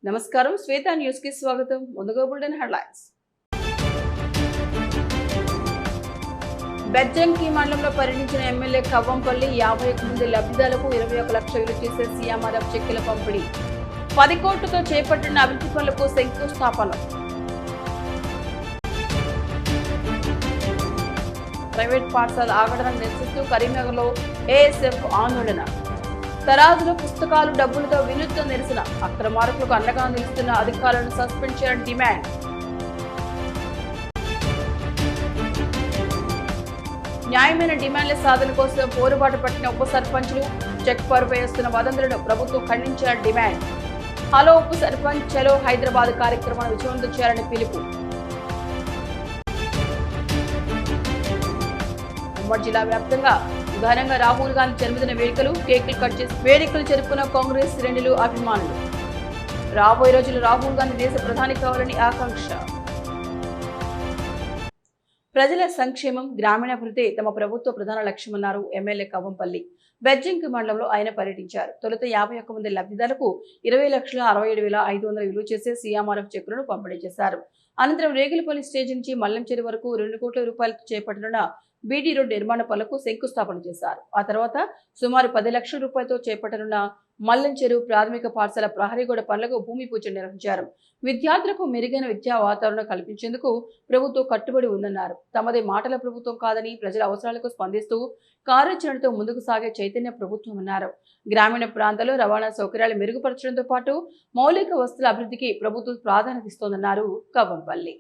నమస్కారం, శ్వేత న్యూస్ కి స్వాగతం. ముందుగా బులెటిన్ హెడ్లైన్స్. బెజ్జంకి మండలంలో పర్యటించిన ఎమ్మెల్యే కవ్వంపల్లి 51 మంది లబ్ధిదారులకు 21 లక్షల విలువ చేసే సీఎంఆర్ఎఫ్ చెక్కుల పంపిణీ. 10 కోట్లతో చేపట్టిన అభివృద్ధి పనులకు శంకుస్థాపన. ప్రైవేట్ పాఠశాల ఆగడాలను నిరసిస్తూ కరీంనగర్లో ఏఎస్ఎఫ్ ఆందోళన. తరాజులో పుస్తకాలు డబ్బులతో వినూత్న నిరసన. అక్రమార్కులకు అండగా నిలుస్తున్న అధికారులను సస్పెండ్ చేయాలని డిమాండ్. న్యాయమైన డిమాండ్ల సాధన కోసం పోరుబాటు పట్టిన ఉప సర్పంచులు. చెక్ పరుపై వస్తున్న వదంతులను ప్రభుత్వం ఖండించాలని డిమాండ్. హలో ఉప సర్పంచ్ చలో హైదరాబాద్ కార్యక్రమాన్ని విజయవంతం చేయాలని పిలుపు. ఉమ్మడి జిల్లా వ్యాప్తంగా ఘనంగా రాహుల్ గాంధీ జన్మదిన వేడుకలు. కేకులు కట్ చేసి వేడుకలు జరుపుకున్న కాంగ్రెస్ శ్రేణులు, అభిమానులు. రాబోయే రోజుల్లో రాహుల్ గాంధీ దేశ ప్రధాని కావాలని ఆకాంక్ష. ప్రజల సంక్షేమం, గ్రామీణాభివృద్ధి తమ ప్రభుత్వ ప్రధాన లక్ష్యమన్నారు ఎమ్మెల్యే కవ్వంపల్లి. బెజ్జంకి మండలంలో ఆయన పర్యటించారు. తొలుత 51 మంది లబ్ధిదారులకు 20,67,500 విలువ చేసే సీఎంఆర్ఎఫ్ చెక్కులను పంపిణీ చేశారు. అనంతరం రేగులపల్లి స్టేజ్ నుంచి మల్లంచెరు వరకు 2 కోట్ల రూపాయలతో చేపట్టనున్న బీటీ రోడ్ నిర్మాణ పనులకు శంకుస్థాపన చేశారు. ఆ తర్వాత సుమారు 10 లక్షల రూపాయలతో చేపట్టనున్న మల్లంచెరు ప్రాథమిక పాఠశాల ప్రహరీగోడ పనులకు భూమి పూజ నిర్వహించారు. విద్యార్థులకు మెరుగైన విద్యా వాతావరణం కల్పించేందుకు ప్రభుత్వం కట్టుబడి ఉందన్నారు. తమదే మాటల ప్రభుత్వం కాదని ప్రజల అవసరాలకు స్పందిస్తూ కార్యాచరణతో ముందుకు సాగే చైతన్య ప్రభుత్వం అన్నారు. గ్రామీణ ప్రాంతాల్లో రవాణా సౌకర్యాలు మెరుగుపరచడంతో పాటు మౌలిక వస్తువుల అభివృద్ధికి ప్రభుత్వం ప్రాధాన్యత ఇస్తోందన్నారు కవ్వంపల్లి.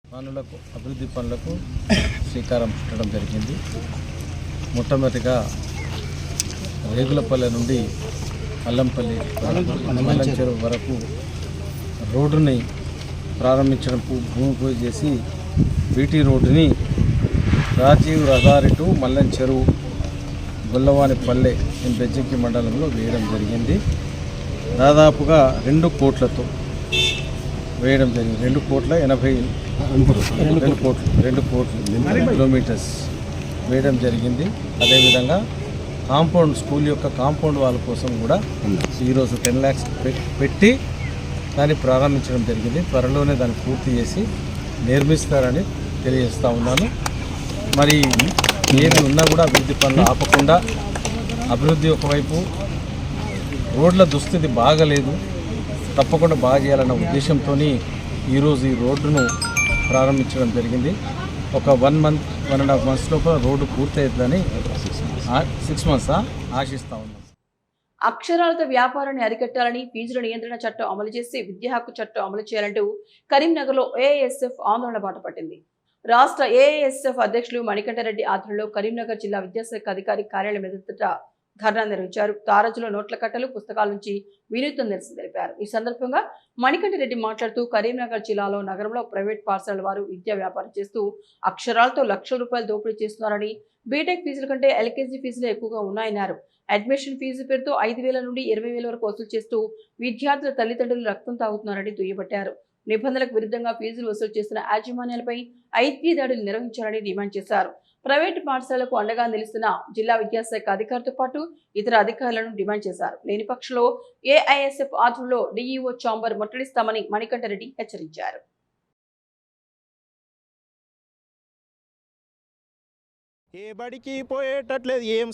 పనులకు అభివృద్ధి పనులకు శ్రీకారం చుట్టడం జరిగింది. మొట్టమొదటిగా రేగులపల్లె నుండి మల్లంపల్లి మల్లంచెరు వరకు రోడ్డుని ప్రారంభించడం, భూమి పూజ చేసి బీటీ రోడ్డుని రాజీవ్ రహదారి టు మల్లంచెరు గొల్లవానిపల్లె బెజ్జంకి మండలంలో వేయడం జరిగింది. దాదాపుగా 2 కోట్లతో వేయడం జరిగింది. 2 కోట్ల కిలోమీటర్స్ వేయడం జరిగింది. అదేవిధంగా కాంపౌండ్ స్కూల్ యొక్క కాంపౌండ్ వాళ్ళ కోసం కూడా ఈరోజు 10 lakhs పెట్టి దాన్ని ప్రారంభించడం జరిగింది. త్వరలోనే దాన్ని పూర్తి చేసి నిర్మిస్తారని తెలియజేస్తూ ఉన్నాను. మరి ఏది ఉన్నా కూడా అభివృద్ధి పనులు ఆపకుండా, అభివృద్ధి ఒకవైపు రోడ్ల దుస్థితి బాగలేదు, తప్పకుండా బాగా చేయాలన్న ఉద్దేశంతో ఈరోజు ఈ రోడ్డును ప్రారంభించడం జరిగింది. ఒక 1.5 months లోపల రోడ్డు పూర్తవుతుందని 6 months ఆశిస్తూ ఉన్నాం. అక్షరాలతో వ్యాపారాన్ని అరికట్టాలని, ఫీజుల నియంత్రణ చట్టం అమలు చేసి విద్యా హక్కు చట్టం అమలు చేయాలంటూ కరీంనగర్లో ఏఎస్ఎఫ్ ఆందోళన బాట పట్టింది. రాష్ట్ర ఏఎస్ఎఫ్ అధ్యక్షులు మణికంఠరెడ్డి ఆధ్వర్యంలో కరీంనగర్ జిల్లా విద్యాశాఖ అధికారి కార్యాలయం ఎదుట ధర్నా నిర్వహించారు. తారాజులో నోట్ల కట్టలు, పుస్తకాల నుంచి వినూత్న నిరసన తెలిపారు. ఈ సందర్భంగా మణికంఠరెడ్డి మాట్లాడుతూ కరీంనగర్ జిల్లాలో నగరంలో ప్రైవేట్ పాఠశాలల వారు విద్యా వ్యాపారం చేస్తూ అక్షరాలతో లక్షల రూపాయలు దోపిడీ చేస్తున్నారని, బీటెక్ ఫీజుల కంటే ఎల్కేజీ ఫీజులు ఎక్కువగా ఉన్నాయన్నారు. అడ్మిషన్ ఫీజు పేరుతో 5,000 నుండి 20,000 వరకు వసూలు చేస్తూ విద్యార్థుల తల్లిదండ్రులు రక్తం తాగుతున్నారని దుయ్యబట్టారు. నిబంధనలకు విరుద్ధంగా ఫీజులు వసూలు చేస్తున్న యాజమాన్యాలపై ఐటీ దాడులు నిర్వహించాలని డిమాండ్ చేశారు. ప్రైవేటు పాఠశాలకు అండగా నిలుస్తున్న జిల్లా విద్యాశాఖ అధికారితో పాటు ఇతర అధికారులను డిమాండ్ చేశారు. లేని పక్షంలో ఏఐఎస్ఎఫ్ ఆధ్వర్యంలో డిఈఓ ఛాంబర్ ముట్టడిస్తామని మణికంఠరెడ్డి హెచ్చరించారు. ఏ బడికి పోయేటట్లేదు, ఏం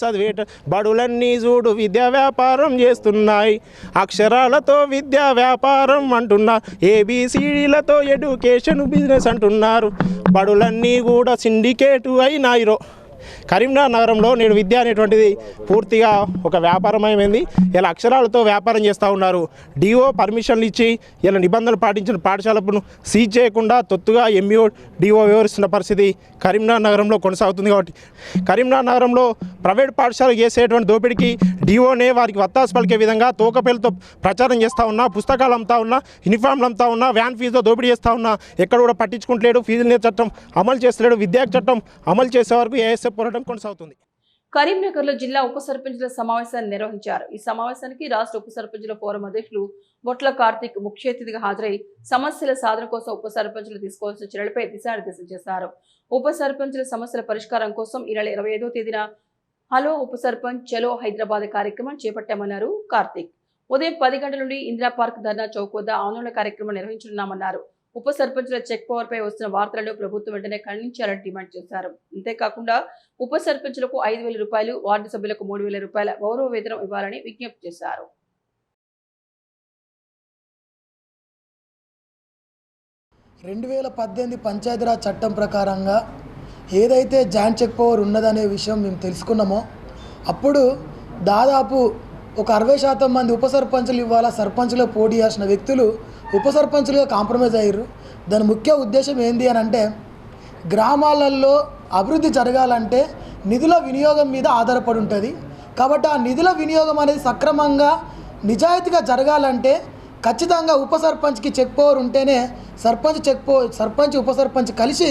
చదివేట బడులన్నీ చూడు విద్యా వ్యాపారం చేస్తున్నాయి. అక్షరాలతో విద్యా వ్యాపారం అంటున్నారు, ఏబిసిడీలతో ఎడ్యుకేషన్ బిజినెస్ అంటున్నారు. బడులన్నీ కూడా సిండికేటు అయినాయిరో. కరీంనగర్ నగరంలో నేడు విద్య అనేటువంటిది పూర్తిగా ఒక వ్యాపారమయమైంది. ఇలా అక్షరాలతో వ్యాపారం చేస్తూ ఉన్నారు. డిఓ పర్మిషన్లు ఇచ్చి ఇలా నిబంధనలు పాటించిన పాఠశాలను సీజ్ చేయకుండా తొత్తుగా ఎంఈఓ డిఓ వ్యవహరిస్తున్న పరిస్థితి కరీంనగర్ నగరంలో కొనసాగుతుంది. కాబట్టి కరీంనగర్ నగరంలో ప్రైవేట్ పాఠశాలకు చేసేటువంటి దోపిడీకి డిఓనే వారికి వత్తాసు పలికే విధంగా తోకపేలతో ప్రచారం చేస్తూ ఉన్నా, పుస్తకాలు అమ్ముతా ఉన్నా, యూనిఫామ్లు అమ్ముతా ఉన్నా, వ్యాన్ ఫీజుతో దోపిడీ చేస్తూ ఉన్నా, ఎక్కడ కూడా పట్టించుకుంటలేడు. ఫీజుల నియంత్రణ చట్టం అమలు చేస్తలేడు. విద్యా చట్టం అమలు చేసే వరకు ఏఎస్ఎఫ్ పోరాటం కొనసాగుతుంది. కరీంనగర్లో జిల్లా ఉప సర్పంచుల సమావేశాన్ని నిర్వహించారు. ఈ సమావేశానికి రాష్ట్ర ఉప సర్పంచుల ఫోరం అధ్యక్షులు బొట్ల కార్తీక్ ముఖ్య అతిథిగా హాజరై సమస్యల సాధన కోసం ఉప సర్పంచులు తీసుకోవాల్సిన చర్యలపై దిశానిర్దేశం చేశారు. ఉప సర్పంచుల సమస్యల పరిష్కారం కోసం ఈ నెల 25వ తేదీన హలో ఉప సర్పంచ్ చలో హైదరాబాద్ కార్యక్రమం చేపట్టామన్నారు కార్తీక్. ఉదయం 10 గంటల నుండి ఇందిరా పార్క్ ధర్నా చౌక్ వద్ద ఆందోళన కార్యక్రమం నిర్వహించనున్నామన్నారు. ఉప సర్పంచుల చెక్ పవర్ పై వస్తున్న వార్తలను ప్రభుత్వం వెంటనే ఖండించాలని డిమాండ్ చేశారు. అంతేకాకుండా ఉప సర్పంచులకు 5,000 రూపాయలు, వార్డు సభ్యులకు 3,000 రూపాయల గౌరవ వేతనం ఇవ్వాలని విజ్ఞప్తి చేశారు. 2018 పంచాయతీరాజ్ చట్టం ప్రకారంగా ఏదైతే జాయింట్ చెక్ పవర్ ఉన్నదనే విషయం మేము తెలుసుకున్నామో అప్పుడు దాదాపు ఒక 60% మంది ఉప సర్పంచులు ఇవాళ సర్పంచ్లో పోటీ చేసిన వ్యక్తులు ఉప సర్పంచులుగా కాంప్రమైజ్ అయ్యారు. దాని ముఖ్య ఉద్దేశం ఏంటి అని అంటే గ్రామాలలో అభివృద్ధి జరగాలంటే నిధుల వినియోగం మీద ఆధారపడి ఉంటుంది. కాబట్టి ఆ నిధుల వినియోగం అనేది సక్రమంగా నిజాయితీగా జరగాలంటే ఖచ్చితంగా ఉప సర్పంచ్కి చెక్ పవర్ ఉంటేనే సర్పంచ్ ఉప సర్పంచ్ కలిసి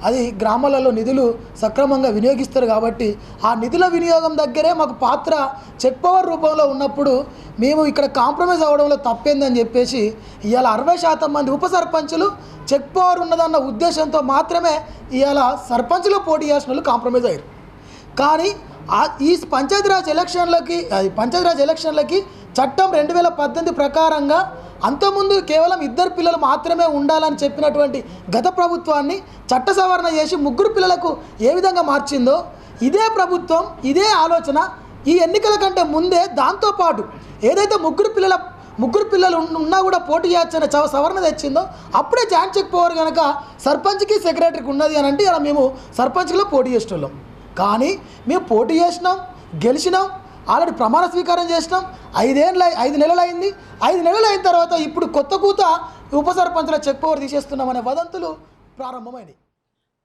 అది గ్రామాలలో నిధులు సక్రమంగా వినియోగిస్తారు. కాబట్టి ఆ నిధుల వినియోగం దగ్గరే మాకు పాత్ర చెక్ పవర్ రూపంలో ఉన్నప్పుడు మేము ఇక్కడ కాంప్రమైజ్ అవ్వడంలో తప్పేందని చెప్పేసి ఇవాళ 60% మంది ఉప సర్పంచులు చెక్ పవర్ ఉన్నదన్న ఉద్దేశంతో మాత్రమే ఇవాళ సర్పంచ్లో పోటీ చేసిన వాళ్ళు కాంప్రమైజ్ అయ్యారు. కానీ ఈ పంచాయతీరాజ్ ఎలక్షన్లకి చట్టం 2018 ప్రకారంగా అంతకుముందు కేవలం 2 పిల్లలు మాత్రమే ఉండాలని చెప్పినటువంటి గత ప్రభుత్వాన్ని చట్ట సవరణ చేసి 3 పిల్లలకు ఏ విధంగా మార్చిందో ఇదే ప్రభుత్వం ఇదే ఆలోచన ఈ ఎన్నికల కంటే ముందే దాంతోపాటు ఏదైతే ముగ్గురు పిల్లలు ఉన్నా కూడా పోటీ చేయొచ్చని సవరణ తెచ్చిందో అప్పుడే జాయింట్ చెక్ పవర్ కనుక సర్పంచ్కి సెక్రటరీకి ఉన్నది అని అంటే ఇలా మేము సర్పంచ్లో పోటీ చేస్తున్నాం. కానీ మేము పోటీ చేసినాం, గెలిచినాం, ఆల్రెడీ ప్రమాణ స్వీకారం చేసినాం. 5 నెలలు అయింది. 5 నెలలు అయిన తర్వాత ఇప్పుడు కొత్త కూత ఉప సర్పంచుల చెక్ పవర్ తీసేస్తున్నామనే వదంతులు ప్రారంభమైనవి.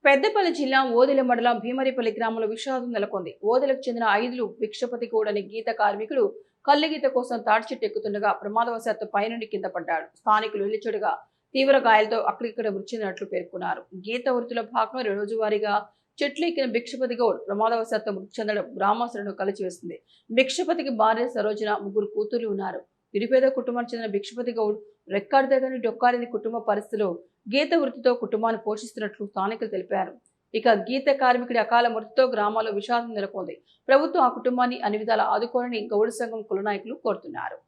పెద్దపల్లి జిల్లా ఓదెల మండలం భీమరిపల్లి గ్రామంలో విషాదం నెలకొంది. ఓదెలకు చెందిన 5 భిక్షపతి గౌడని గీత కార్మికుడు కళ్ళగీత కోసం తాటి చెట్టు ఎక్కుతుండగా ప్రమాదవశాత్తు పైనుండి కింద పడ్డాడు. స్థానికులు వెళ్లిచోటుగా తీవ్ర గాయాలతో అక్కడిక్కడ మృతి చెందినట్లు పేర్కొన్నారు. గీత వృత్తిలో భాగంగా రోజువారీగా చెట్లు ఎక్కిన భిక్షపతి గౌడ్ ప్రమాదవశాత్తు మృతి చెందడం గ్రామస్తులను కలిచివేస్తుంది. భిక్షపతికి భార్య సరోజన, 3 కూతుర్లు ఉన్నారు. నిరుపేద కుటుంబానికి చెందిన భిక్షపతి గౌడ్ రెక్కాడితేగాని డొక్కాలేని కుటుంబ పరిస్థితిలో గీత వృత్తితో కుటుంబాన్ని పోషిస్తున్నట్లు స్థానికులు తెలిపారు. ఇక గీత కార్మికుడి అకాల మృతితో గ్రామాల్లో విషాదం నెలకొంది. ప్రభుత్వం ఆ కుటుంబాన్ని అన్ని విధాలా ఆదుకోవాలని గౌడ సంఘం కుల నాయకులు కోరుతున్నారు.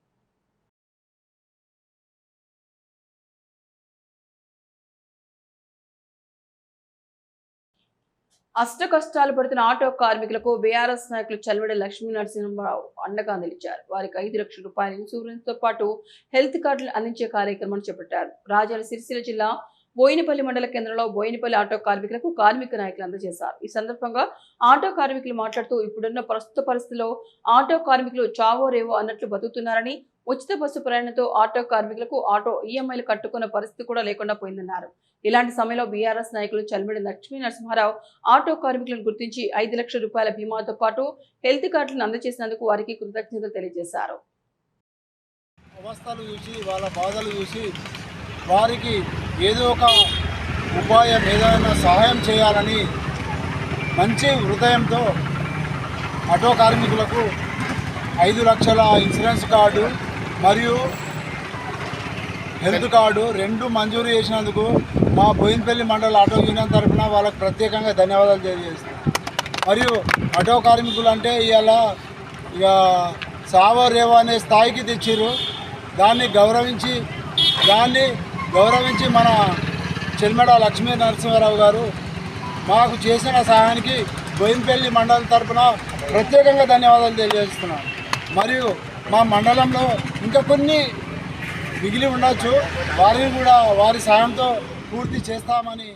అష్ట కష్టాలు పడుతున్న ఆటో కార్మికులకు బీఆర్ఎస్ నాయకులు చల్వడి లక్ష్మీ నరసింహరావు అండగా నిలిచారు. వారికి 5 లక్షల రూపాయల ఇన్సూరెన్స్ తో పాటు హెల్త్ కార్డులు అందించే కార్యక్రమాన్ని చేపట్టారు. రాజన్న సిరిసిల్ల జిల్లా బోయినపల్లి మండల కేంద్రంలో బోయినపల్లి ఆటో కార్మికులకు కార్మిక నాయకులు అందజేశారు. ఈ సందర్భంగా ఆటో కార్మికులు మాట్లాడుతూ ఇప్పుడున్న ప్రస్తుత పరిస్థితిలో ఆటో కార్మికులు చావో రేవో అన్నట్లు బతుకుతున్నారని, ఉచిత బస్సు ప్రయాణంతో ఆటో కార్మికులకు ఆటో ఈఎంఐలు కట్టుకున్న పరిస్థితి కూడా లేకుండా పోయిందన్నారు. ఇలాంటి సమయంలో బీఆర్ఎస్ నాయకులు చల్మిడి లక్ష్మీ నరసింహారావు ఆటో కార్మికులను గుర్తించి 5 లక్షల రూపాయల బీమాతో పాటు హెల్త్ కార్డులను అందజేసినందుకు వారికి కృతజ్ఞతలు తెలియజేశారు. అవస్థలు చూసి వాళ్ళ బాధలు చూసి వారికి ఏదో ఒక ఉపాయం ఏదైనా సహాయం చేయాలని మంచి హృదయంతో ఆటో కార్మికులకు 5 లక్షల ఇన్సూరెన్స్ కార్డు మరియు హెల్త్ కార్డు 2 మంజూరు చేసినందుకు మా బోయినపల్లి మండల ఆటో యూనియన్ తరఫున వాళ్ళకు ప్రత్యేకంగా ధన్యవాదాలు తెలియజేస్తాం. మరియు ఆటో కార్మికులు అంటే ఇక సావో రేవో అనే స్థాయికి తెచ్చిర్రు. దాన్ని గౌరవించి మన చెల్మెడ లక్ష్మీ నరసింహారావు గారు మాకు చేసిన సహాయానికి బోయినపల్లి మండలం తరఫున ప్రత్యేకంగా ధన్యవాదాలు తెలియజేస్తున్నాం. మరియు మా మండలంలో ఇంకా కొన్ని మిగిలి ఉండొచ్చు, వారిని కూడా వారి సాయంతో పూర్తి చేస్తామని.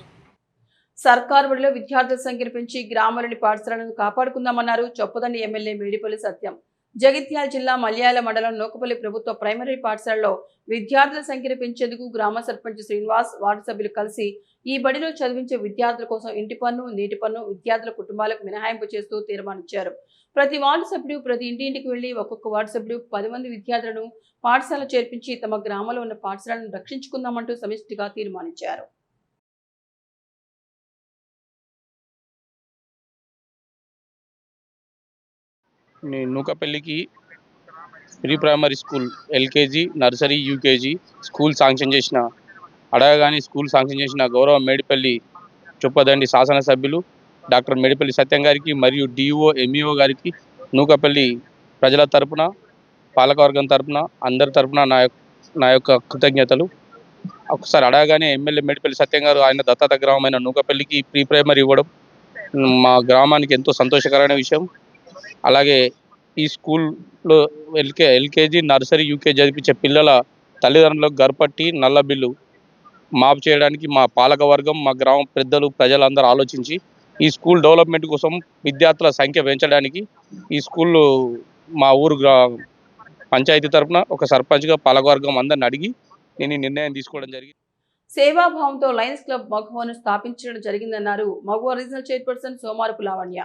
సర్కారు బడిలో విద్యార్థుల సంఖ్యను పెంచి గ్రామాలని పాఠశాలను కాపాడుకుందామన్నారు చొప్పదండి ఎమ్మెల్యే మేడిపల్లి సత్యం. జగిత్యాల జిల్లా మల్యాల మండలం నూకపల్లి ప్రభుత్వ ప్రైమరీ పాఠశాలలో విద్యార్థుల సంఖ్యను పెంచేందుకు గ్రామ సర్పంచ్ శ్రీనివాస్, వార్డు సభ్యులు కలిసి ఈ బడిలో చదివించే విద్యార్థుల కోసం ఇంటి పన్ను, నీటి పన్ను విద్యార్థుల కుటుంబాలకు మినహాయింపు చేస్తూ తీర్మానించారు. ప్రతి వార్డు సభ్యుడు ప్రతి ఇంటింటికి వెళ్లి ఒక్కొక్క వార్డు సభ్యుడు 10 మంది విద్యార్థులను పాఠశాల చేర్పించి తమ గ్రామంలో ఉన్న పాఠశాలను రక్షించుకుందామంటూ సమిష్టిగా తీర్మానించారు. నూకపల్లికి pre primary school LKG, nursery, UKG school sanction చేసిన అడగగానే స్కూల్ శాంక్షన్ చేసిన గౌరవ మేడిపల్లి చొప్పదండి శాసనసభ్యులు డాక్టర్ మేడిపల్లి సత్యం గారికి మరియు డిఓ ఎంఈఓ గారికి నూకపల్లి ప్రజల తరపున, పాలకవర్గం తరపున, అందరి తరపున నా యొక్క కృతజ్ఞతలు. ఒకసారి అడగగానే ఎమ్మెల్యే మేడిపల్లి సత్యం గారు ఆయన దత్తత గ్రామమైన నూకపల్లికి ప్రీ ప్రైమరీ ఇవ్వడం మా గ్రామానికి ఎంతో సంతోషకరమైన విషయం. అలాగే ఈ స్కూల్లో ఎల్కేజీ, నర్సరీ, యూకేజీ చదివించే పిల్లల తల్లిదండ్రులకు గర్పట్టి నల్ల బిల్లు మాఫ్ చేయడానికి మా పాలకవర్గం, మా గ్రామ పెద్దలు, ప్రజలందరూ ఆలోచించి ఈ స్కూల్ డెవలప్మెంట్ కోసం విద్యార్థుల సంఖ్య పెంచడానికి ఈ స్కూల్లో మా ఊరు పంచాయతీ తరఫున ఒక సర్పంచ్గా పాలకవర్గం అందరిని అడిగి నేను ఈ నిర్ణయం తీసుకోవడం జరిగింది. సేవాభావంతో లయన్స్ క్లబ్ మగువను స్థాపించడం జరిగిందన్నారు Maguva regional chairperson Somarapu Lavanya.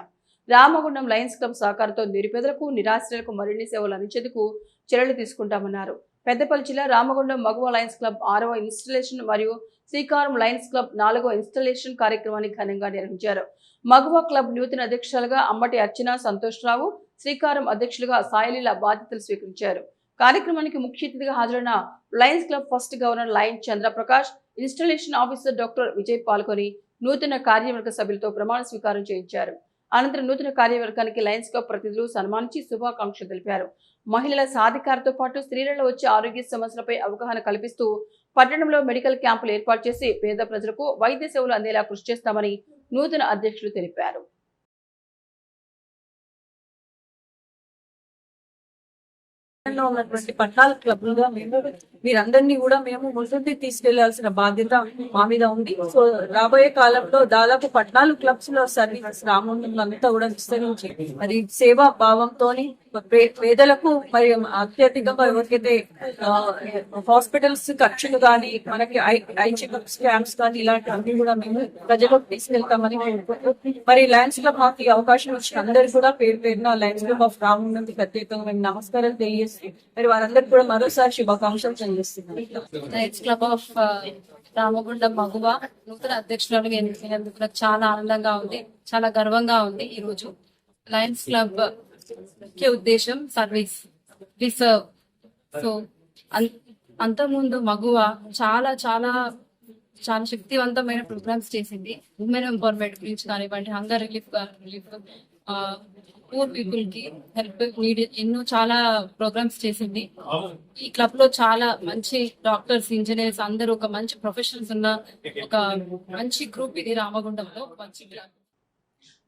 Ramagundam Lions Club సహకారంతో నిరుపేదలకు, నిరాశ్రయులకు మరిన్ని సేవలు అందించేందుకు చర్యలు తీసుకుంటామన్నారు. పెద్దపల్లి జిల్లా రామగుండం మగువ లయన్స్ క్లబ్ 6వ ఇన్స్టలేషన్ మరియు శ్రీకారం లయన్స్ క్లబ్ 4వ ఇన్స్టలేషన్ కార్యక్రమాన్ని ఘనంగా నిర్వహించారు. మగువ క్లబ్ నూతన అధ్యక్షులుగా అమ్మటి అర్చన సంతోష్రావు, శ్రీకారం అధ్యక్షులుగా సాయిలీల బాధ్యతలు స్వీకరించారు. కార్యక్రమానికి ముఖ్య అతిథిగా హాజరైన Lions club first governor lion Chandra Prakash, installation officer doctor Vijay పాల్గొని నూతన కార్యవర్గ సభ్యులతో ప్రమాణ స్వీకారం చేయించారు. అనంతరం నూతన కార్యవర్గానికి లయన్స్ క్లబ్ ప్రతినిధులు సన్మానించి శుభాకాంక్షలు తెలిపారు. మహిళల సాధికారతో పాటు స్త్రీలలో వచ్చే ఆరోగ్య సమస్యలపై అవగాహన కల్పిస్తూ పట్టణంలో మెడికల్ క్యాంపులు ఏర్పాటు చేసి పేద ప్రజలకు వైద్య సేవలు అందేలా కృషి చేస్తామని నూతన అధ్యక్షులు తెలిపారు. ఉన్నటువంటి 14 క్లబ్లుగా మీరందరినీ కూడా మేము ముందుకు తీసుకెళ్లాల్సిన బాధ్యత మా మీద ఉంది. సో రాబోయే కాలంలో దాదాపు 14 క్లబ్స్ లో సర్వీసెస్ రామగుండం అంతా కూడా విస్తరించి మరి సేవా భావంతో పేదలకు మరి అత్యధికంగా ఎవరికైతే హాస్పిటల్స్ ఖర్చులు కానీ, మనకి ఐ చెకప్స్ క్యాంప్స్ కానీ ఇలాంటివన్నీ కూడా మేము ప్రజలకు తీసుకెళ్తామని మరి లయన్స్ క్లబ్ మాకు ఈ అవకాశం ఇచ్చిన అందరికీ కూడా పేరు పేరున లయన్స్ క్లబ్ ఆఫ్ రామగుండం ప్రత్యేకంగా మేము నమస్కారాలు తెలియజేసి మరి వారందరికీ కూడా మరోసారి శుభాకాంక్షలు తెలియజేస్తున్నాం. లయన్స్ క్లబ్ ఆఫ్ రామగుండం మగువ నూతన అధ్యక్షురాలుగా ఎన్నికైనందుకు నాకు చాలా ఆనందంగా ఉంది, చాలా గర్వంగా ఉంది. ఈ రోజు లయన్స్ క్లబ్ ముఖ్య ఉద్దేశం సర్వీస్, రిసర్వ్. సో అంతకుముందు మగువ చాలా చాలా చాలా శక్తివంతమైన ప్రోగ్రామ్స్ చేసింది. ఉమెన్ ఎంపవర్మెంట్ గురించి కానివ్వండి, హంగర్ రిలీఫ్ పూర్ పీపుల్ కి హెల్ప్ నీడ్ ఎన్నో చాలా ప్రోగ్రామ్స్ చేసింది. ఈ క్లబ్ లో చాలా మంచి డాక్టర్స్, ఇంజనీర్స్ అందరూ ఒక మంచి ప్రొఫెషనల్స్ ఉన్న ఒక మంచి గ్రూప్ ఇది రామగుండంలో మంచి క్లబ్.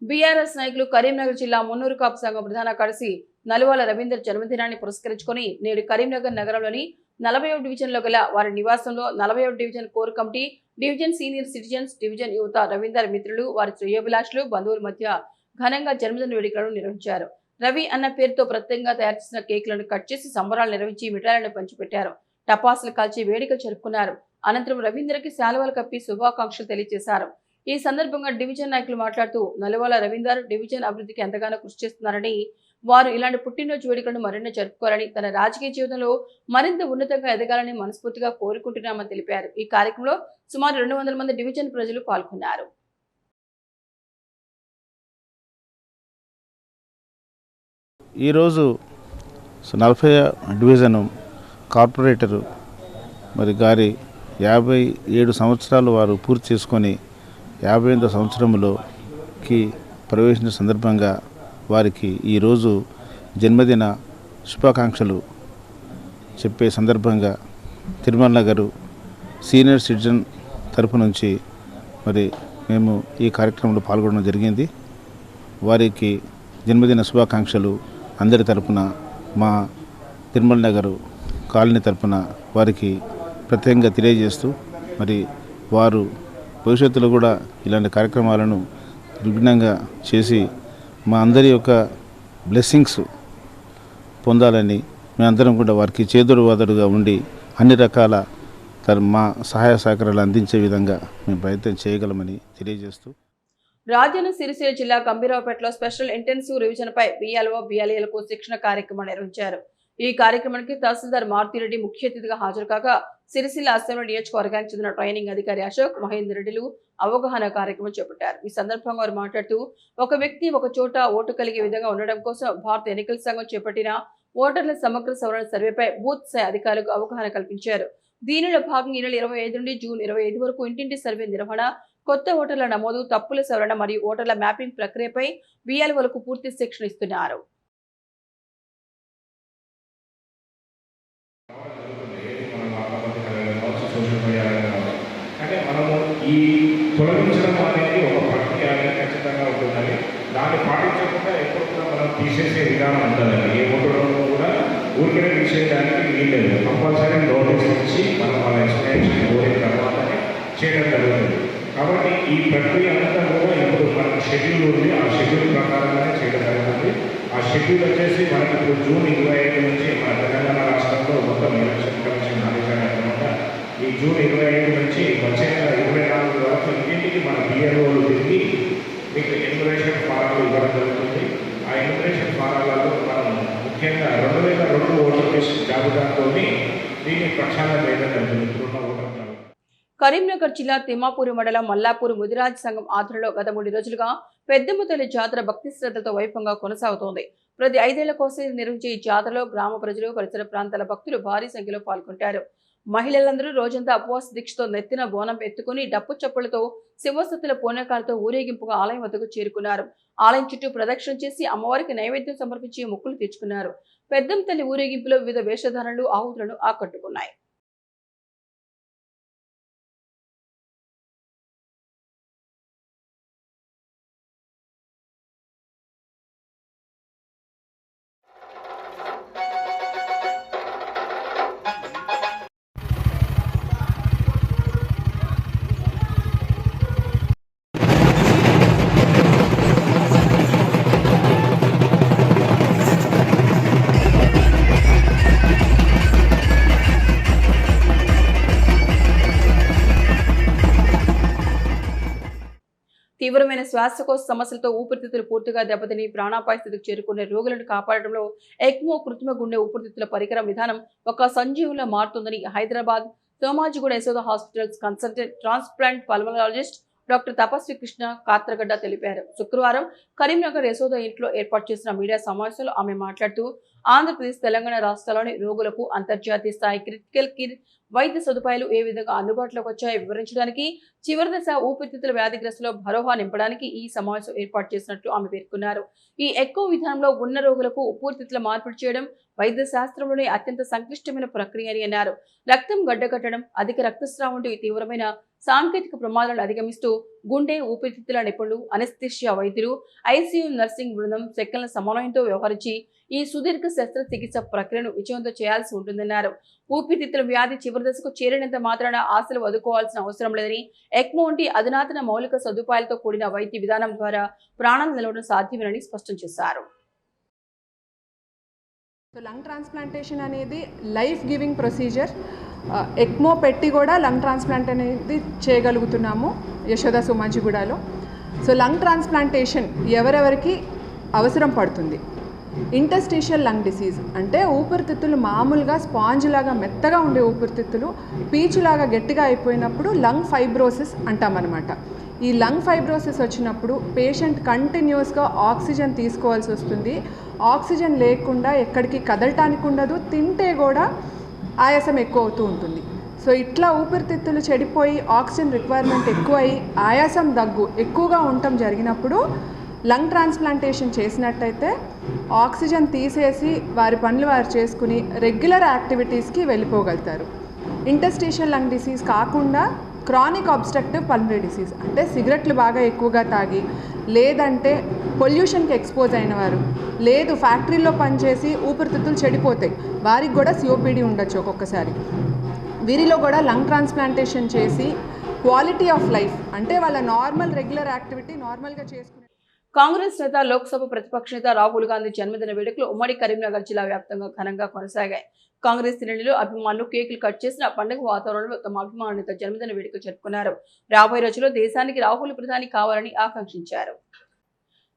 బీఆర్ఎస్ నాయకులు కరీంనగర్ జిల్లా మున్నూరు కాపు సంఘం ప్రధాన కార్యదర్శి నలువాల రవీందర్ జన్మదినాన్ని పురస్కరించుకొని నేడు కరీంనగర్ నగరంలోని 40వ డివిజన్లో గల వారి నివాసంలో 40వ division core committee, division senior citizens, division యువత, రవీందర్ మిత్రులు, వారి శ్రేయోభిలాషులు, బంధువుల మధ్య ఘనంగా జన్మదిన వేడుకలను నిర్వహించారు. రవి అన్న పేరుతో ప్రత్యేకంగా తయారు చేసిన కేకులను కట్ చేసి సంబరాలు నిర్వహించి మిఠాయిలను పంచిపెట్టారు. టపాసులు కాల్చి వేడుకలు జరుపుకున్నారు. అనంతరం రవీందర్కి శాలువాలు కప్పి శుభాకాంక్షలు తెలియజేశారు. ఈ సందర్భంగా డివిజన్ నాయకులు మాట్లాడుతూ నలువాల రవీందర్ డివిజన్ అభివృద్ధికి ఎంతగానో కృషి చేస్తున్నారని, వారు ఇలాంటి పుట్టినరోజు వేడుకలను మరెన్నో జరుపుకోవాలని, తన రాజకీయ జీవితంలో మరింత ఉన్నతంగా ఎదగాలని మనస్ఫూర్తిగా కోరుకుంటున్నామని తెలిపారు. ఈ కార్యక్రమంలో సుమారు 200 మంది డివిజన్ ప్రజలు పాల్గొన్నారు. ఈరోజు 40 డివిజన్ కార్పొరేటరు మరి గారి 57 సంవత్సరాలు వారు పూర్తి చేసుకొని 58వ సంవత్సరంలోకి ప్రవేశించిన సందర్భంగా వారికి ఈరోజు జన్మదిన శుభాకాంక్షలు చెప్పే సందర్భంగా తిరుమల నగరు సీనియర్ సిటిజన్ తరపు నుంచి మరి మేము ఈ కార్యక్రమంలో పాల్గొనడం జరిగింది. వారికి జన్మదిన శుభాకాంక్షలు అందరి తరపున, మా తిరుమల నగరు కాలనీ తరపున వారికి ప్రత్యేకంగా తెలియజేస్తూ మరి వారు భవిష్యత్తులో కూడా ఇలాంటి కార్యక్రమాలను విభిన్నంగా చేసి మా అందరి యొక్క బ్లెస్సింగ్స్ పొందాలని మేమందరం కూడా వారికి చేదుడు వాదడుగా ఉండి అన్ని రకాల మా సహాయ సహకారాలు అందించే విధంగా మేము ప్రయత్నం చేయగలమని తెలియజేస్తూ రాజన్న సిరిసిల్ల జిల్లా గంభీరావుపేటలో స్పెషల్ ఇంటెన్సివ్ రివిజన్ పై బిఎల్ఓ బిఎల్ఏలకు శిక్షణ కార్యక్రమం నిర్వహించారు. ఈ కార్యక్రమానికి తహసీల్దార్ మారుతిరెడ్డి ముఖ్య అతిథిగా హాజరు కాగా సిరిసిల్ల అసెంబ్లీ నియోజకవర్గానికి చెందిన ట్రైనింగ్ అధికారి అశోక్ మహేందర్ రెడ్డిలు అవగాహన కార్యక్రమం చేపట్టారు. ఈ సందర్భంగా వారు మాట్లాడుతూ ఒక వ్యక్తి ఒక చోట ఓటు కలిగే విధంగా ఉండడం కోసం భారత ఎన్నికల సంఘం చేపట్టిన ఓటర్ల సమగ్ర సవరణ సర్వేపై బూత్ స్థాయి అధికారులకు అవగాహన కల్పించారు. దీనిలో భాగంగా ఈ నెల 25 నుండి జూన్ 25 వరకు ఇంటింటి సర్వే నిర్వహణ, కొత్త ఓటర్ల నమోదు, తప్పుల సవరణ మరియు ఓటర్ల మ్యాపింగ్ ప్రక్రియపై బిఎల్ఓలకు పూర్తి శిక్షణ ఇస్తున్నారు. అంటే మనము ఈ తొలగించడం అనేది ఒక ప్రక్రియ ఖచ్చితంగా ఉంటుందని దాన్ని పాటించకుండా ఎప్పుడు కూడా మనం తీసేసే విధానం ఉంటుందండి. ఏ ఓటర్లో కూడా ఊరికే తీసేయడానికి వీల్లేదు. కంపల్సరీ నోటీస్ ఇచ్చి మనం వాళ్ళ ఎక్స్ప్లెనేషన్ కోరిన తర్వాతనే చేయడం జరుగుతుంది. కాబట్టి ఈ ప్రక్రియ అంతా కూడా ఇప్పుడు మనకు షెడ్యూల్ ఉంది. ఆ షెడ్యూల్ ప్రకారంగానే చేయడం జరుగుతుంది. ఆ షెడ్యూల్ వచ్చేసి మనకి ఇప్పుడు జూన్ 25 నుంచి మన తెలంగాణ రాష్ట్రంలో మొత్తం ఎలక్షన్ కమిషన్ ఆదేశాల క్రమంగా ఈ జూన్ 25 నుంచి వచ్చే 24 వరకు ఇంటింటికి మన బిఎల్ఓలు తిరిగి మీకు ఎన్యుమరేషన్ ఫారాలు ఇవ్వడం జరుగుతుంది. ఆ ఎన్యుమరేషన్ ఫారాలలో మనం ముఖ్యంగా 2002 ఓటర్ లిస్ట్ జాబితాతో దీన్ని ప్రక్షాళన చేయడం జరుగుతుంది. కరీంనగర్ జిల్లా తిమ్మాపూర్ మండలం మల్లాపూర్ ముదిరాజ్ సంఘం ఆధ్వర్యంలో గత 3 రోజులుగా పెద్దమ్మ తల్లి జాతర భక్తి శ్రద్ధలతో వైభవంగా కొనసాగుతోంది. ప్రతి 5 ఏళ్ల కోసం నిర్వహించే ఈ జాతరలో గ్రామ ప్రజలు, పరిసర ప్రాంతాల భక్తులు భారీ సంఖ్యలో పాల్గొంటారు. మహిళలందరూ రోజంతా ఉపవాస దీక్షతో నెత్తిన బోనం ఎత్తుకుని డప్పు చప్పులతో శివసత్తుల పూనకాలతో ఊరేగింపుగా ఆలయం వద్దకు చేరుకున్నారు. ఆలయం చుట్టూ ప్రదక్షిణ చేసి అమ్మవారికి నైవేద్యం సమర్పించి మొక్కులు తీర్చుకున్నారు. పెద్దమ్మ తల్లి ఊరేగింపులో వివిధ వేషధారణలు ఆహుతులను ఆకట్టుకున్నాయి. తీవ్రమైన శ్వాసకోశ సమస్యలతో ఊపిరితిత్తులు పూర్తిగా దెబ్బతిని ప్రాణాపాయ స్థితికి చేరుకునే రోగులను కాపాడడంలో ఎక్మో కృత్రిమ గుండె ఊపిరితిత్తుల పరికరం విధానం ఒక సంజీవంలా మారుతుందని Hyderabad Somajiguda Yashoda hospitals consultant transplant pulmonologist doctor తపస్వి కృష్ణ కాత్రగడ్డ తెలిపారు. శుక్రవారం కరీంనగర్ యశోద ఇంట్లో ఏర్పాటు చేసిన మీడియా సమావేశంలో ఆమె మాట్లాడుతూ ఆంధ్రప్రదేశ్, తెలంగాణ రాష్ట్రాల్లోని రోగులకు అంతర్జాతీయ స్థాయి క్రిటికల్ కేర్ వైద్య సదుపాయాలు ఏ విధంగా అందుబాటులోకి వచ్చాయో వివరించడానికి, చివరి దశ ఊపిరితిత్తుల వ్యాధిగ్రస్తులో భరోసా నింపడానికి ఈ సమావేశం ఏర్పాటు చేసినట్లు ఆమె పేర్కొన్నారు. ఈ ఎక్కువ విధానంలో ఉన్న రోగులకు ఊపిరితిత్తుల మార్పిడి చేయడం వైద్య శాస్త్రంలోనే అత్యంత సంక్లిష్టమైన ప్రక్రియ అని అన్నారు. రక్తం గడ్డకట్టడం, అధిక రక్తస్రావం వంటి తీవ్రమైన సాంకేతిక ప్రమాదాలను అధిగమిస్తూ గుండె, ఊపిరితిత్తుల నిపుణులు, అనస్థీషియా వైద్యులు, ఐసీయూ నర్సింగ్ బృందం సెకన్ల సమన్వయంతో వ్యవహరించి ఈ సుదీర్ఘ శస్త్రచికిత్స ప్రక్రియను విజయంతో చేయాల్సి ఉంటుందన్నారు. ఊపిరితిత్తుల వ్యాధి చివరి దశకు చేరినంత మాత్రాన ఆశలు వదుకోవాల్సిన అవసరం లేదని, ఎక్మో వంటి అధునాతన మౌలిక సదుపాయాలతో కూడిన వైద్య విధానం ద్వారా ప్రాణాలు నిలవడం సాధ్యమేనని స్పష్టం చేశారు. లంగ్ ట్రాన్స్ప్లాంటేషన్ అనేది లైఫ్ గివింగ్ ప్రొసీజర్. ఎక్మో పెట్టి కూడా లంగ్ ట్రాన్స్ప్లాంట్ అనేది చేయగలుగుతున్నాము యశోద సోమాజిగూడలో. సో లంగ్ ట్రాన్స్ప్లాంటేషన్ ఎవరెవరికి అవసరం పడుతుంది? ఇంటర్స్టిషియల్ లంగ్ డిసీజ్ అంటే ఊపిరితిత్తులు మామూలుగా స్పాంజ్ లాగా మెత్తగా ఉండే ఊపిరితిత్తులు పీచులాగా గట్టిగా అయిపోయినప్పుడు లంగ్ ఫైబ్రోసిస్ అంటామన్నమాట. ఈ లంగ్ ఫైబ్రోసిస్ వచ్చినప్పుడు పేషెంట్ కంటిన్యూస్గా ఆక్సిజన్ తీసుకోవాల్సి వస్తుంది. ఆక్సిజన్ లేకుండా ఎక్కడికి కదలటానికి ఉండదు, తింటే కూడా ఆయాసం ఎక్కువ అవుతూ ఉంటుంది. సో ఇట్లా ఊపిరితిత్తులు చెడిపోయి ఆక్సిజన్ రిక్వైర్మెంట్ ఎక్కువ అయ్యి ఆయాసం, దగ్గు ఎక్కువగా ఉండటం జరిగినప్పుడు లంగ్ ట్రాన్స్ప్లాంటేషన్ చేసినట్టయితే ఆక్సిజన్ తీసేసి వారి పనులు వారు చేసుకుని రెగ్యులర్ యాక్టివిటీస్కి వెళ్ళిపోగలుగుతారు. ఇంటర్స్టిషియల్ లంగ్ డిసీజ్ కాకుండా క్రానిక్ అబ్స్ట్రక్టివ్ పల్మనరీ డిసీజ్ అంటే సిగరెట్లు బాగా ఎక్కువగా తాగి, లేదంటే పొల్యూషన్కి ఎక్స్పోజ్ అయిన వారు, లేదు ఫ్యాక్టరీలో పనిచేసి ఊపిరితిత్తులు చెడిపోతాయి, వారికి కూడా సిఓపిడి ఉండొచ్చు ఒక్కొక్కసారి. వీరిలో కూడా లంగ్ ట్రాన్స్ప్లాంటేషన్ చేసి క్వాలిటీ ఆఫ్ లైఫ్, అంటే వాళ్ళ నార్మల్ రెగ్యులర్ యాక్టివిటీ నార్మల్గా చేసుకునే. కాంగ్రెస్ నేత లోక్సభ ప్రతిపక్ష నేత రాహుల్ గాంధీ జన్మదిన వేడుకలు ఉమ్మడి కరీంనగర్ జిల్లా వ్యాప్తంగా ఘనంగా కొనసాగాయి. కాంగ్రెస్ శ్రేణులు అభిమానులు కేకులు కట్ చేసిన పండుగ వాతావరణంలో తమ అభిమానుల నేత జన్మదిన వేడుకలు జరుపుకున్నారు. రాబోయే రోజుల్లో దేశానికి రాహుల్ ప్రధాని కావాలని ఆకాంక్షించారు.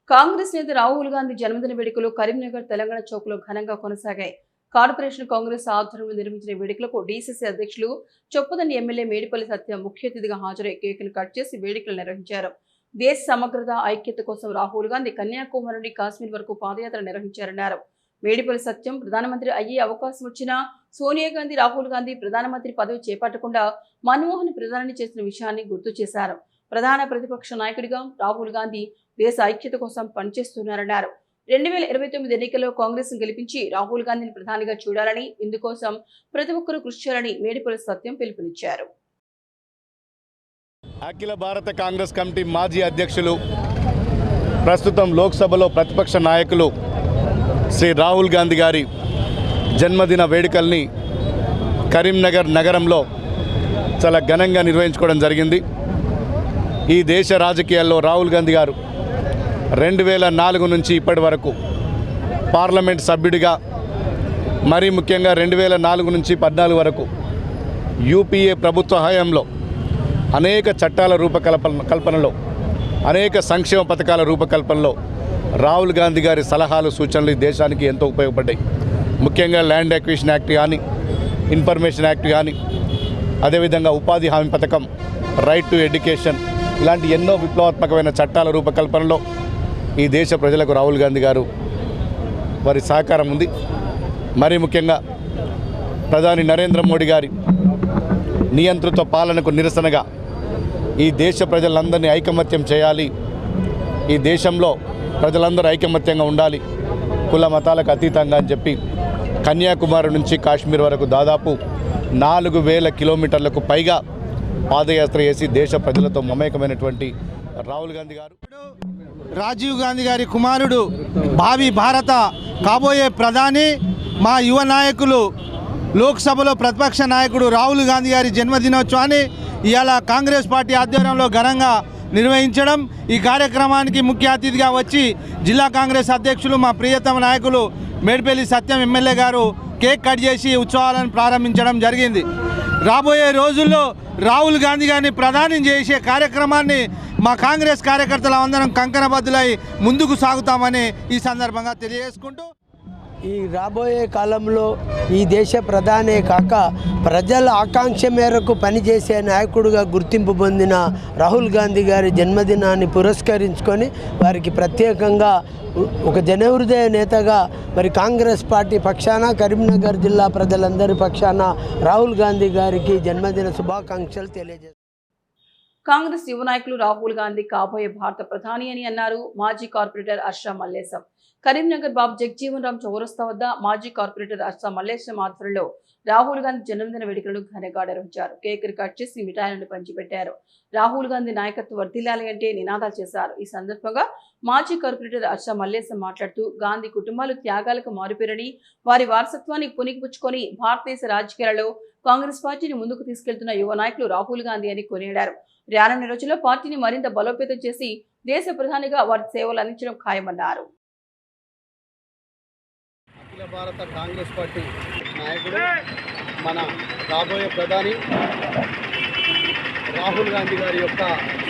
కాంగ్రెస్ నేత రాహుల్ గాంధీ జన్మదిన వేడుకలు కరీంనగర్ తెలంగాణ చౌక్ లో ఘనంగా కొనసాగాయి. కార్పొరేషన్ కాంగ్రెస్ ఆధ్వర్యంలో నిర్మించిన వేడుకలకు డీసీసీ అధ్యక్షులు చొప్పదండి ఎమ్మెల్యే మేడిపల్లి సత్యం ముఖ్య అతిథిగా హాజరై కేకులు కట్ చేసి వేడుకలు నిర్వహించారు. దేశ సమగ్రత ఐక్యత కోసం రాహుల్ గాంధీ కన్యాకుమారి నుండి కాశ్మీర్ వరకు పాదయాత్ర నిర్వహించారన్నారు. మేడిపల్లి సత్యం ప్రధానమంత్రి అయ్యే అవకాశం వచ్చినా సోనియా గాంధీ రాహుల్ గాంధీ ప్రధానమంత్రి పదవి చేపట్టకుండా మన్మోహన్ ప్రధాని చేసిన విషయాన్ని గుర్తు చేశారు. ప్రధాన ప్రతిపక్ష నాయకుడిగా రాహుల్ గాంధీ దేశ ఐక్యత కోసం పనిచేస్తున్నారన్నారు. 2029 ఎన్నికల్లో కాంగ్రెస్ గెలిపించి రాహుల్ గాంధీని ప్రధానిగా చూడాలని, ఇందుకోసం ప్రతి ఒక్కరూ కృషి చేయాలని మేడిపల్లి సత్యం పిలుపునిచ్చారు. అఖిల భారత కాంగ్రెస్ కమిటీ మాజీ అధ్యక్షులు, ప్రస్తుతం లోక్సభలో ప్రతిపక్ష నాయకులు శ్రీ రాహుల్ గాంధీ గారి జన్మదిన వేడుకల్ని కరీంనగర్ నగరంలో చాలా ఘనంగా నిర్వహించుకోవడం జరిగింది. ఈ దేశ రాజకీయాల్లో రాహుల్ గాంధీ గారు 2004 నుంచి ఇప్పటి వరకు పార్లమెంట్ సభ్యుడిగా, మరీ ముఖ్యంగా 2004 నుంచి 14 వరకు యూపీఏ ప్రభుత్వ హయాంలో అనేక చట్టాల రూపకల్పనలో, అనేక సంక్షేమ పథకాల రూపకల్పనలో రాహుల్ గాంధీ గారి సలహాలు, సూచనలు ఈ దేశానికి ఎంతో ఉపయోగపడ్డాయి. ముఖ్యంగా ల్యాండ్ అక్విజిషన్ యాక్ట్ కానీ, ఇన్ఫర్మేషన్ యాక్ట్ కానీ, అదేవిధంగా ఉపాధి హామీ పథకం, రైట్ టు ఎడ్యుకేషన్, ఇలాంటి ఎన్నో విప్లవాత్మకమైన చట్టాల రూపకల్పనలో ఈ దేశ ప్రజలకు రాహుల్ గాంధీ గారు వారి సహకారం ఉంది. మరీ ముఖ్యంగా ప్రధాని నరేంద్ర మోడీ గారి నియంతృత్వ పాలనకు నిరసనగా ఈ దేశ ప్రజలందరినీ ఐకమత్యం చేయాలి, ఈ దేశంలో ప్రజలందరూ ఐకమత్యంగా ఉండాలి, కుల మతాలకు అతీతంగా అని చెప్పి కన్యాకుమారి నుంచి కాశ్మీర్ వరకు దాదాపు 4000 కిలోమీటర్లకు పైగా పాదయాత్ర చేసి దేశ ప్రజలతో మమేకమైనటువంటి రాహుల్ గాంధీ గారు, రాజీవ్ గాంధీ గారి కుమారుడు, భావి భారత కాబోయే ప్రధాని, మా యువ నాయకులు, లోక్సభలో ప్రతిపక్ష నాయకుడు రాహుల్ గాంధీ గారి జన్మదినోత్సవాన్ని ఇవాళ కాంగ్రెస్ పార్టీ ఆధ్వర్యంలో ఘనంగా నిర్వహించడం, ఈ కార్యక్రమానికి ముఖ్య అతిథిగా వచ్చి జిల్లా కాంగ్రెస్ అధ్యక్షులు మా ప్రియతమ నాయకులు మేడిపల్లి సత్యం ఎమ్మెల్యే గారు కేక్ కట్ చేసి ఉత్సవాలను ప్రారంభించడం జరిగింది. రాబోయే రోజుల్లో రాహుల్ గాంధీ గారిని ప్రధాని చేసే కార్యక్రమాన్ని మా కాంగ్రెస్ కార్యకర్తలు అందరం కంకణబద్దులై ముందుకు సాగుతామని ఈ సందర్భంగా తెలియజేసుకుంటూ, ఈ రాబోయే కాలంలో ఈ దేశ ప్రధానే కాక ప్రజల ఆకాంక్ష మేరకు పనిచేసే నాయకుడిగా గుర్తింపు పొందిన రాహుల్ గాంధీ గారి జన్మదినాన్ని పురస్కరించుకొని వారికి ప్రత్యేకంగా ఒక జనహృదయ నేతగా మరి కాంగ్రెస్ పార్టీ పక్షాన, కరీంనగర్ జిల్లా ప్రజలందరి పక్షాన రాహుల్ గాంధీ గారికి జన్మదిన శుభాకాంక్షలు తెలియజేస్తారు. కాంగ్రెస్ యువ నాయకులు రాహుల్ గాంధీ కాబోయే భారత ప్రధాని అని అన్నారు మాజీ కార్పొరేటర్ హర్ష మల్లేశం. కరీంనగర్ బాబు జగజీవన్ రామ్ చౌరస్తా వద్ద మాజీ కార్పొరేటర్ హర్ష మల్లేశం ఆధ్వర్యంలో రాహుల్ గాంధీ జన్మదిన వేడుకలను ఘనంగా నిర్వహించారు. కేకులు కట్ చేసి మిఠాయిలను పంచిపెట్టారు. రాహుల్ గాంధీ నాయకత్వం వర్ధిల్లాలి అంటే నినాదాలు చేశారు. ఈ సందర్భంగా మాజీ కార్పొరేటర్ హర్ష మల్లేశం మాట్లాడుతూ గాంధీ కుటుంబాలు త్యాగాలకు మారుపేరని, వారి వారసత్వాన్ని పుణికిపుచ్చుకొని భారతదేశ రాజకీయాలలో కాంగ్రెస్ పార్టీని ముందుకు తీసుకెళ్తున్న యువ నాయకులు రాహుల్ గాంధీ అని కొనియాడారు. రానున్న రోజుల్లో పార్టీని మరింత బలోపేతం చేసి దేశ ప్రధానిగా వారి సేవలు అందించడం ఖాయమన్నారు. అఖిల భారత కాంగ్రెస్ పార్టీ నాయకుడు, మన రాబోయే ప్రధాని రాహుల్ గాంధీ గారి యొక్క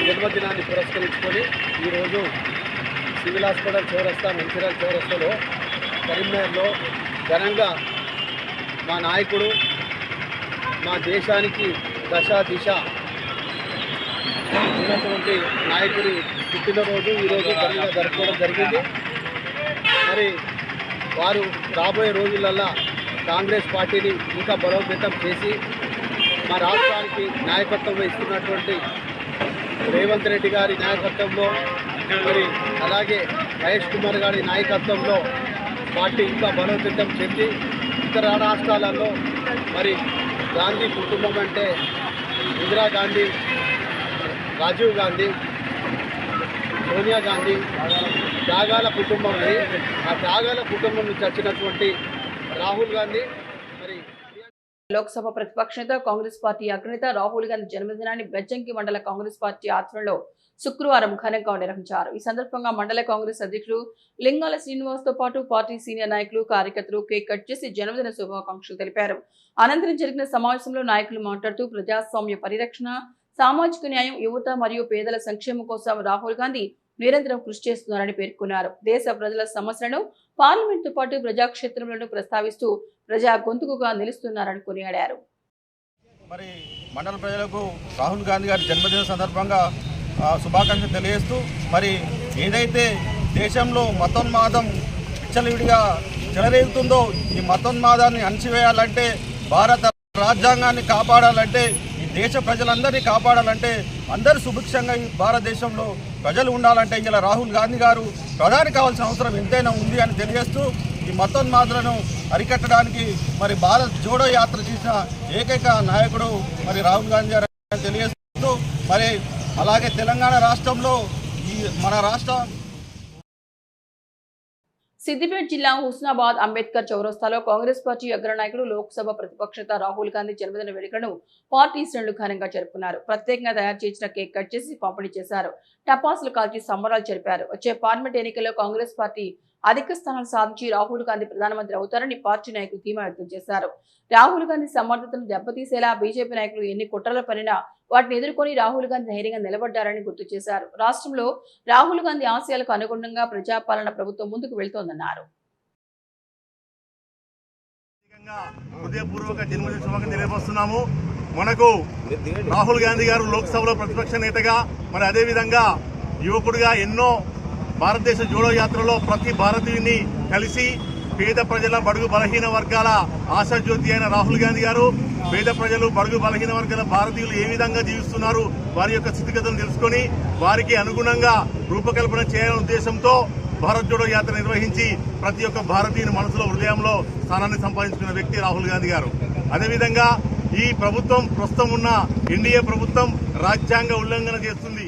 జన్మదినాన్ని పురస్కరించుకొని ఈరోజు సివిల్ హాస్పిటల్ చౌరస్తా, మంచిర్యాల చౌరస్తాలో కరీంనగర్లో ఘనంగా మా నాయకుడు, మా దేశానికి దశ దిశ ఉన్నటువంటి నాయకుడి పుట్టినరోజు ఈరోజు ఘనంగా జరుపుకోవడం జరిగింది. మరి వారు రాబోయే రోజులల్లో కాంగ్రెస్ పార్టీని ఇంకా బలోపేతం చేసి మా రాష్ట్రానికి నాయకత్వం వహిస్తున్నటువంటి రేవంత్ రెడ్డి గారి నాయకత్వంలో, మరి అలాగే మహేష్ కుమార్ గారి నాయకత్వంలో పార్టీ ఇంకా బలోపేతం చెంది ఇతర రాష్ట్రాలలో మరి గాంధీ కుటుంబం అంటే ఇందిరాగాంధీ, రాజీవ్ గాంధీ, సోనియా గాంధీ త్యాగాల కుటుంబం, ఆ త్యాగాల కుటుంబం నుంచి వచ్చినటువంటి రాహుల్ గాంధీ లోక్సభ ప్రతిపక్ష నేత కాంగ్రెస్ పార్టీ అగ్రనేత రాహుల్ గాంధీ జన్మదినాన్ని బెజ్జంకి మండల కాంగ్రెస్ పార్టీ ఆధ్వర్యంలో శుక్రవారం ఘనంగా నిర్వహించారు. ఈ సందర్భంగా మండల కాంగ్రెస్ అధ్యక్షుడు లింగాల శ్రీనివాస్ తో పాటు పార్టీ సీనియర్ నాయకులు కార్యకర్తలు కేక్ కట్ చేసి జన్మదిన శుభాకాంక్షలు తెలిపారు. అనంతరం జరిగిన సమావేశంలో నాయకులు మాట్లాడుతూ ప్రజాస్వామ్య పరిరక్షణ, సామాజిక న్యాయం, యువత మరియు పేదల సంక్షేమం కోసం రాహుల్ గాంధీ నిరంతరం కృషి చేస్తున్నారని పేర్కొన్నారు. దేశ ప్రజల సమస్యలను పార్లమెంట్తో పాటు ప్రజాక్షేత్రంలో ప్రస్తావిస్తూ ప్రజా గొంతుకుగా నిలుస్తున్నారని కొనియాడారు. మరి మండల ప్రజలకు రాహుల్ గాంధీ గారి జన్మదిన సందర్భంగా శుభాకాంక్షలు తెలియజేస్తూ మరి ఏదైతే దేశంలో మతోన్మాదం విచ్చలవిడిగా చెలరేగుతుందో ఈ మతోన్మాదాన్ని అణచివేయాలంటే, భారత రాజ్యాంగాన్ని కాపాడాలంటే, ఈ దేశ ప్రజలందరినీ కాపాడాలంటే, అందరూ సుభిక్షంగా ఈ భారతదేశంలో ప్రజలు ఉండాలంటే ఇలా రాహుల్ గాంధీ గారు ప్రధాని కావాల్సిన అవసరం ఎంతైనా ఉంది అని తెలియజేస్తూ ఈ మతోన్మాదులను అరికట్టడానికి మరి భారత్ జోడో యాత్ర చేసిన ఏకైక నాయకుడు మరి రాహుల్ గాంధీ గారు తెలియజేస్తూ మరి అలాగే తెలంగాణ రాష్ట్రంలో మన రాష్ట్ర సిద్దిపేట జిల్లా హుస్నాబాద్ అంబేద్కర్ చౌరస్తాలో కాంగ్రెస్ పార్టీ అగ్రనాయకుడు లోక్సభ ప్రతిపక్ష నేత రాహుల్ గాంధీ జన్మదిన వేడుకలను పార్టీ శ్రేణులు ఘనంగా జరుపుకున్నారు. ప్రత్యేకంగా తయారు చేసిన కేక్ కట్ చేసి పంపిణీ చేశారు. టపాసులు కాల్చి సంబరాలు జరిపారు. వచ్చే పార్లమెంట్ ఎన్నికల్లో కాంగ్రెస్ పార్టీ అధిక స్థానాలు సాధించి రాహుల్ గాంధీ ప్రధానమంత్రి అవుతారని పార్టీ నాయకులు ధీమా వ్యక్తం చేశారు. రాహుల్ గాంధీ సమర్థతను దెబ్బతీసేలా బీజేపీ నాయకులు ఎన్ని కుట్రలు పనినా వాటిని ఎదుర్కొని రాహుల్ గాంధీ ధైర్యంగా నిలబడ్డారని గుర్తు చేశారు. రాష్ట్రంలో రాహుల్ గాంధీ ఆశయాలకు అనుగుణంగా ప్రజాపాలన ప్రభుత్వం ముందుకు వెళ్తోందన్నారు. హృదయపూర్వక జన్మదిన శుభాకాంక్షలు తెలియజేస్తున్నాము. మనకు రాహుల్ గాంధీ గారు లోక్సభలో ప్రతిపక్ష నేతగా, మరి అదేవిధంగా యువకుడిగా ఎన్నో భారతదేశ జోడో యాత్రలో ప్రతి భారతీయుని కలిసి పేద ప్రజల బడుగు బలహీన వర్గాల ఆశాజ్యోతి అయిన రాహుల్ గాంధీ గారు పేద ప్రజలు బడుగు బలహీన వర్గాల భారతీయులు ఏ విధంగా జీవిస్తున్నారు, వారి యొక్క స్థితిగతులను తెలుసుకొని వారికి అనుగుణంగా రూపకల్పన చేయాలనే ఉద్దేశంతో భారత్ జోడో యాత్ర నిర్వహించి ప్రతి ఒక్క భారతీయుని మనసులో, హృదయంలో స్థానాన్ని సంపాదించుకున్న వ్యక్తి రాహుల్ గాంధీ గారు. అదేవిధంగా ఈ ప్రభుత్వం, ప్రస్తుతం ఉన్న ఎన్డీఏ ప్రభుత్వం రాజ్యాంగ ఉల్లంఘన చేస్తుంది.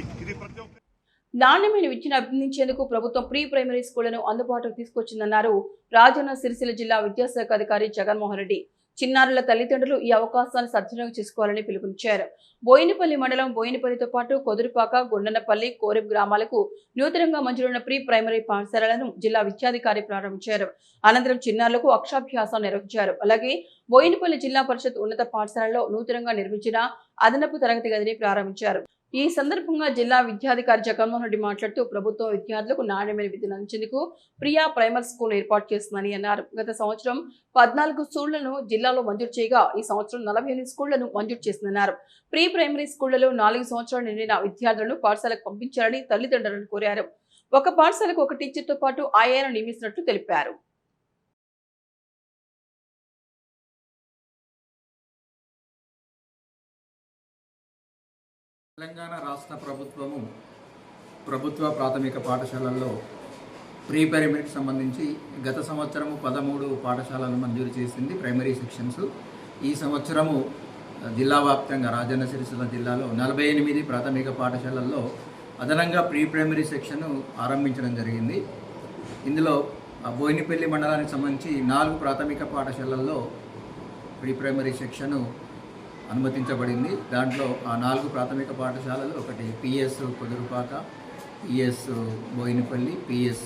నాణ్యమైన విద్యను అభ్యర్థించేందుకు ప్రభుత్వం ప్రీ ప్రైమరీ స్కూళ్లను అందుబాటులోకి తీసుకొచ్చిందన్నారు రాజన్న సిరిసిల్ల జిల్లా విద్యాశాఖ అధికారి జగన్మోహన్ రెడ్డి. చిన్నారుల తల్లిదండ్రులు ఈ అవకాశాన్ని సద్వినియోగం చేసుకోవాలని పిలుపునిచ్చారు. బోయినపల్లి మండలం బోయినపల్లితో పాటు కొదురుపాక, గుండనపల్లి, కోరెం గ్రామాలకు నూతనంగా మంజూరైన ప్రీ ప్రైమరీ పాఠశాలలను జిల్లా విద్యాధికారి ప్రారంభించారు. అనంతరం చిన్నారులకు అక్షరాభ్యాసం నిర్వహించారు. అలాగే బోయినపల్లి జిల్లా పరిషత్ ఉన్నత పాఠశాలలో నూతనంగా నిర్మించిన అదనపు తరగతి గదిని ప్రారంభించారు. ఈ సందర్భంగా జిల్లా విద్యాధికారి జగన్మోహన్ రెడ్డి మాట్లాడుతూ ప్రభుత్వం విద్యార్థులకు నాణ్యమైన విద్యను అందించేందుకు ప్రియా ప్రైమరీ స్కూల్ ఏర్పాటు చేస్తుందని అన్నారు. గత సంవత్సరం 14 స్కూళ్లను జిల్లాలో మంజూరు చేయగా ఈ సంవత్సరం 48 స్కూళ్లను మంజూరు చేసిందన్నారు. ప్రీ ప్రైమరీ స్కూళ్లలో 4 సంవత్సరాలు నిండిన విద్యార్థులను పాఠశాలకు పంపించాలని తల్లిదండ్రులను కోరారు. ఒక పాఠశాలకు ఒక టీచర్తో పాటు ఆయాను నియమిస్తున్నట్లు తెలిపారు. తెలంగాణ రాష్ట్ర ప్రభుత్వ ప్రాథమిక పాఠశాలల్లో ప్రీ ప్రైమరీకి సంబంధించి గత సంవత్సరము 13 పాఠశాలను మంజూరు చేసింది, ప్రైమరీ సెక్షన్స్. ఈ సంవత్సరము జిల్లా వ్యాప్తంగా రాజన్న సిరిసిల్ల జిల్లాలో 48 ప్రాథమిక పాఠశాలల్లో అదనంగా ప్రీ ప్రైమరీ సెక్షన్ ఆరంభించడం జరిగింది. ఇందులో బోయినపల్లి మండలానికి సంబంధించి 4 ప్రాథమిక పాఠశాలల్లో ప్రీ ప్రైమరీ సెక్షన్ అనుమతించబడింది. దాంట్లో ఆ 4 ప్రాథమిక పాఠశాలలు ఒకటి PS Kodurupaka, PS Boinapalli, PS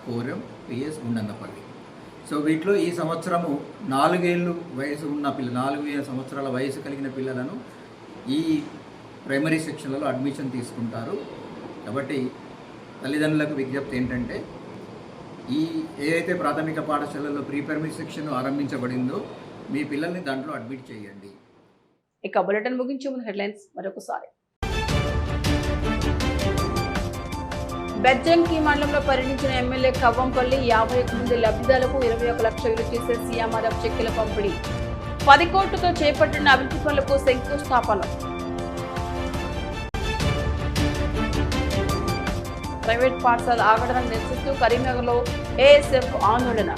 Koram, PS Gundannapalli. So వీటిలో ఈ సంవత్సరము 4 ఏళ్ళు వయసు ఉన్న 4 సంవత్సరాల వయసు కలిగిన పిల్లలను ఈ ప్రైమరీ సెక్షన్లలో అడ్మిషన్ తీసుకుంటారు. కాబట్టి తల్లిదండ్రులకు విజ్ఞప్తి ఏంటంటే ఈ ఏదైతే ప్రాథమిక పాఠశాలలో ప్రీ ప్రైమరీ సెక్షన్ ఆరంభించబడిందో మీ పిల్లల్ని దాంట్లో అడ్మిట్ చేయండి. ఇక బులెటిన్ ముగించే ముందు హెడ్లైన్స్ మరొకసారి. బెజ్జంకి మండలంలో పర్యటించిన ఎమ్మెల్యే కవ్వంపల్లి 51 మంది లబ్ధిదారులకు 21 లక్షల విలువ చేసే సీఎంఆర్ఎఫ్ చెక్కుల పంపిణీ. 10 కోట్లతో చేపట్టిన అభివృద్ధి పనులకు శంకుస్థాపన. ప్రైవేట్ పాఠశాల ఆగడాలను నిరసిస్తూ కరీంనగర్లో ఏఎస్ఎఫ్ ఆందోళన.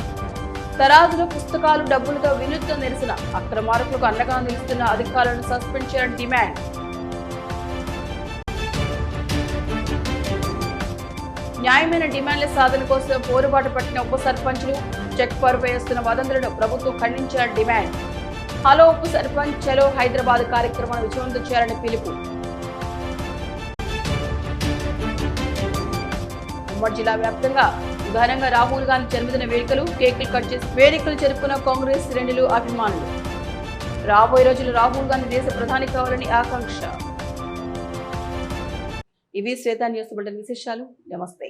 తరాజులో పుస్తకాలు డబ్బులతో వినూత్న నిరసన. అక్రమార్కులకు అండగా నిలుస్తున్న అధికారులను సస్పెండ్ చేయాలని డిమాండ్. న్యాయమైన డిమాండ్ల సాధన కోసం పోరుబాటు పట్టిన ఉప సర్పంచులు చెక్ పరుపై వస్తున్న వదంతులను ప్రభుత్వం ఖండించాలని డిమాండ్. హలో ఉప సర్పంచ్ చలో హైదరాబాద్ కార్యక్రమాన్ని విజయవంతం చేయాలని పిలుపు. ఉమ్మడి జిల్లా వ్యాప్తంగా ఘనంగా రాహుల్ గాంధీ జన్మదిన వేడుకలు, కేకులు కట్ చేసి వేడుకలు జరుపుకున్న కాంగ్రెస్ శ్రేణులు, అభిమానులు. రాబోయే రోజుల్లో రాహుల్ గాంధీ దేశ ప్రధాని కావాలని ఆకాంక్ష. ఇవి శ్వేత న్యూస్ బులెటిన్ విశేషాలు. నమస్తే.